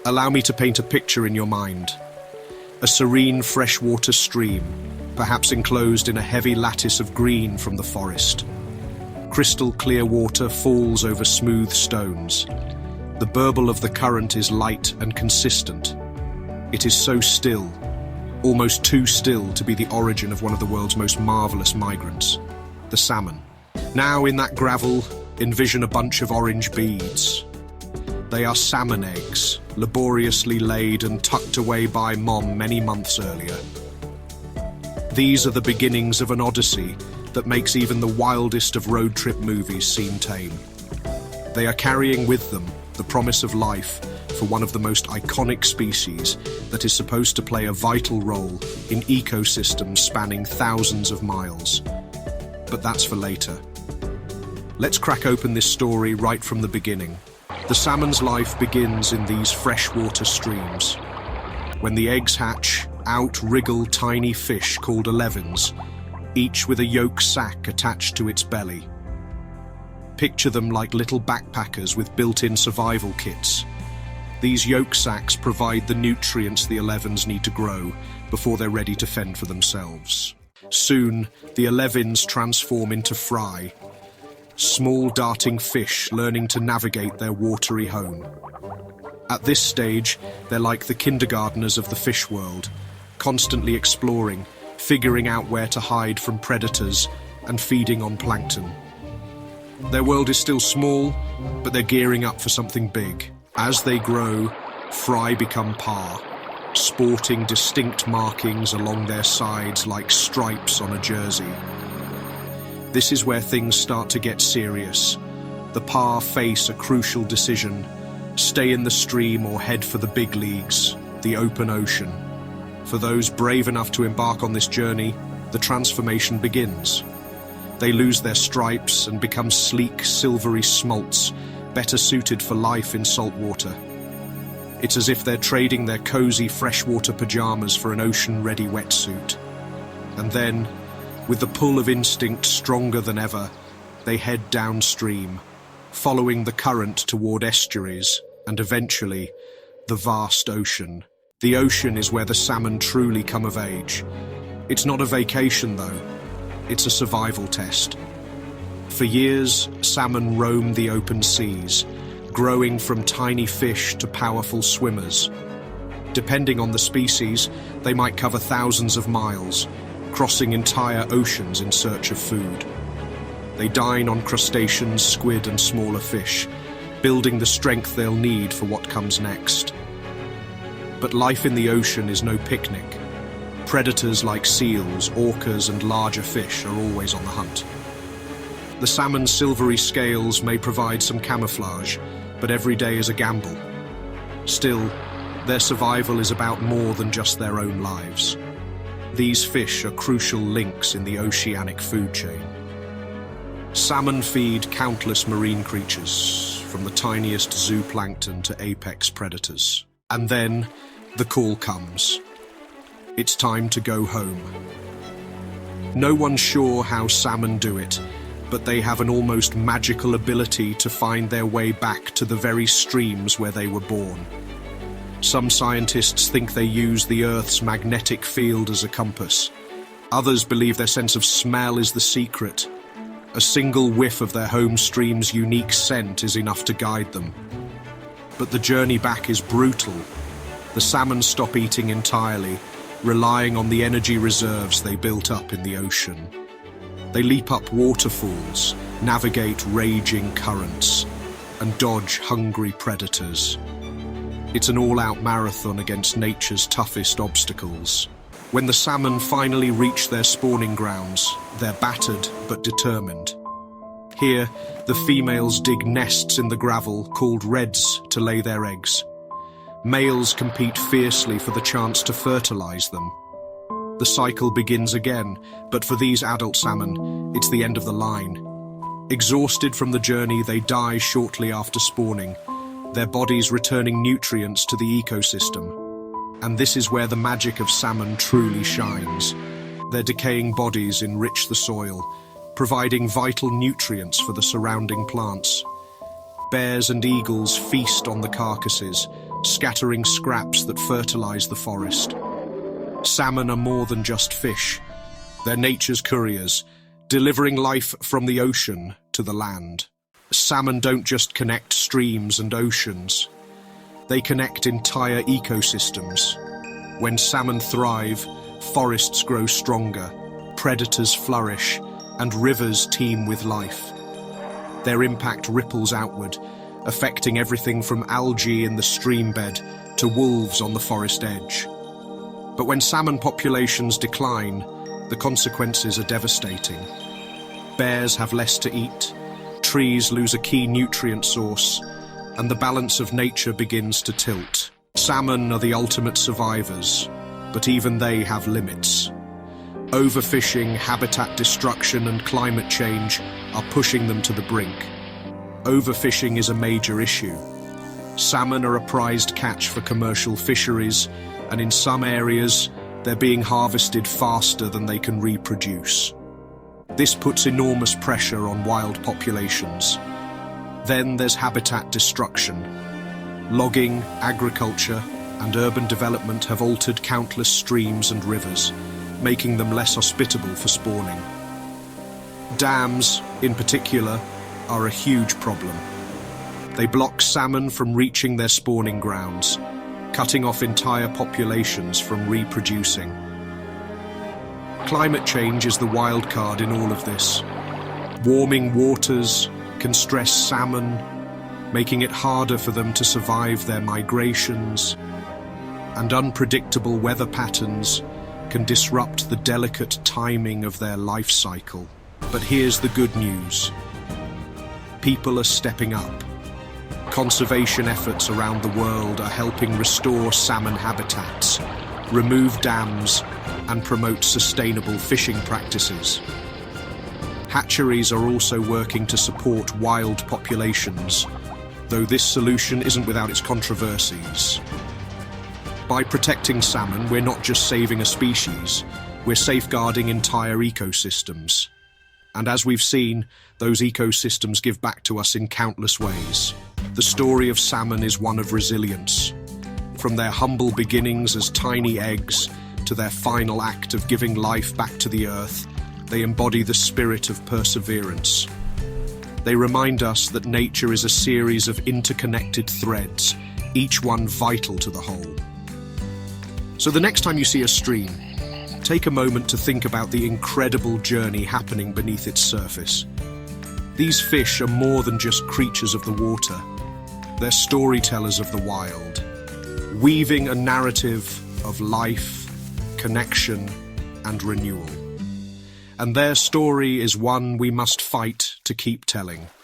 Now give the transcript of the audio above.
Allow me to paint a picture in your mind. A serene freshwater stream, perhaps enclosed in a heavy lattice of green from the forest. Crystal clear water falls over smooth stones. The burble of the current is light and consistent. It is so still, almost too still to be the origin of one of the world's most marvelous migrants, the salmon. Now in that gravel, envision a bunch of orange beads. They are salmon eggs, laboriously laid and tucked away by Mom many months earlier. These are the beginnings of an odyssey that makes even the wildest of road trip movies seem tame. They are carrying with them the promise of life for one of the most iconic species that is supposed to play a vital role in ecosystems spanning thousands of miles. But that's for later. Let's crack open this story right from the beginning. The salmon's life begins in these freshwater streams. When the eggs hatch, out wriggle tiny fish called alevins, each with a yolk sac attached to its belly. Picture them like little backpackers with built-in survival kits. These yolk sacs provide the nutrients the alevins need to grow before they're ready to fend for themselves. Soon, the alevins transform into fry, small darting fish learning to navigate their watery home. At this stage, they're like the kindergartners of the fish world, constantly exploring, figuring out where to hide from predators, and feeding on plankton. Their world is still small, but they're gearing up for something big. As they grow, fry become par, sporting distinct markings along their sides like stripes on a jersey. This is where things start to get serious. The par face a crucial decision: stay in the stream or head for the big leagues, the open ocean. For those brave enough to embark on this journey, the transformation begins. They lose their stripes and become sleek, silvery smolts, better suited for life in salt water. It's as if they're trading their cozy freshwater pajamas for an ocean-ready wetsuit. And then, with the pull of instinct stronger than ever, they head downstream, following the current toward estuaries and eventually the vast ocean. The ocean is where the salmon truly come of age. It's not a vacation though, it's a survival test. For years, salmon roam the open seas, growing from tiny fish to powerful swimmers. Depending on the species, they might cover thousands of miles, crossing entire oceans in search of food. They dine on crustaceans, squid and smaller fish, building the strength they'll need for what comes next. But life in the ocean is no picnic. Predators like seals, orcas and larger fish are always on the hunt. The salmon's silvery scales may provide some camouflage, but every day is a gamble. Still, their survival is about more than just their own lives. These fish are crucial links in the oceanic food chain. Salmon feed countless marine creatures, from the tiniest zooplankton to apex predators. And then, the call comes. It's time to go home. No one's sure how salmon do it, but they have an almost magical ability to find their way back to the very streams where they were born. Some scientists think they use the Earth's magnetic field as a compass. Others believe their sense of smell is the secret. A single whiff of their home stream's unique scent is enough to guide them. But the journey back is brutal. The salmon stop eating entirely, relying on the energy reserves they built up in the ocean. They leap up waterfalls, navigate raging currents, and dodge hungry predators. It's an all-out marathon against nature's toughest obstacles. When the salmon finally reach their spawning grounds, they're battered but determined. Here, the females dig nests in the gravel called redds to lay their eggs. Males compete fiercely for the chance to fertilize them. The cycle begins again, but for these adult salmon, it's the end of the line. Exhausted from the journey, they die shortly after spawning, their bodies returning nutrients to the ecosystem. And this is where the magic of salmon truly shines. Their decaying bodies enrich the soil, providing vital nutrients for the surrounding plants. Bears and eagles feast on the carcasses, scattering scraps that fertilize the forest. Salmon are more than just fish. They're nature's couriers, delivering life from the ocean to the land. Salmon don't just connect streams and oceans. They connect entire ecosystems. When salmon thrive, forests grow stronger, predators flourish, and rivers teem with life. Their impact ripples outward, affecting everything from algae in the stream bed to wolves on the forest edge. But when salmon populations decline, the consequences are devastating. Bears have less to eat, trees lose a key nutrient source, and the balance of nature begins to tilt. Salmon are the ultimate survivors, but even they have limits. Overfishing, habitat destruction, and climate change are pushing them to the brink. Overfishing is a major issue. Salmon are a prized catch for commercial fisheries, and in some areas, they're being harvested faster than they can reproduce. This puts enormous pressure on wild populations. Then there's habitat destruction. Logging, agriculture, and urban development have altered countless streams and rivers, making them less hospitable for spawning. Dams, in particular, are a huge problem. They block salmon from reaching their spawning grounds, cutting off entire populations from reproducing. Climate change is the wild card in all of this. Warming waters can stress salmon, making it harder for them to survive their migrations, and unpredictable weather patterns can disrupt the delicate timing of their life cycle. But here's the good news. People are stepping up. Conservation efforts around the world are helping restore salmon habitats, remove dams, and promote sustainable fishing practices. Hatcheries are also working to support wild populations, though this solution isn't without its controversies. By protecting salmon, we're not just saving a species, we're safeguarding entire ecosystems. And as we've seen, those ecosystems give back to us in countless ways. The story of salmon is one of resilience. From their humble beginnings as tiny eggs to their final act of giving life back to the earth, they embody the spirit of perseverance. They remind us that nature is a series of interconnected threads, each one vital to the whole. So the next time you see a stream, take a moment to think about the incredible journey happening beneath its surface. These fish are more than just creatures of the water. They're storytellers of the wild, weaving a narrative of life, connection, and renewal. And their story is one we must fight to keep telling.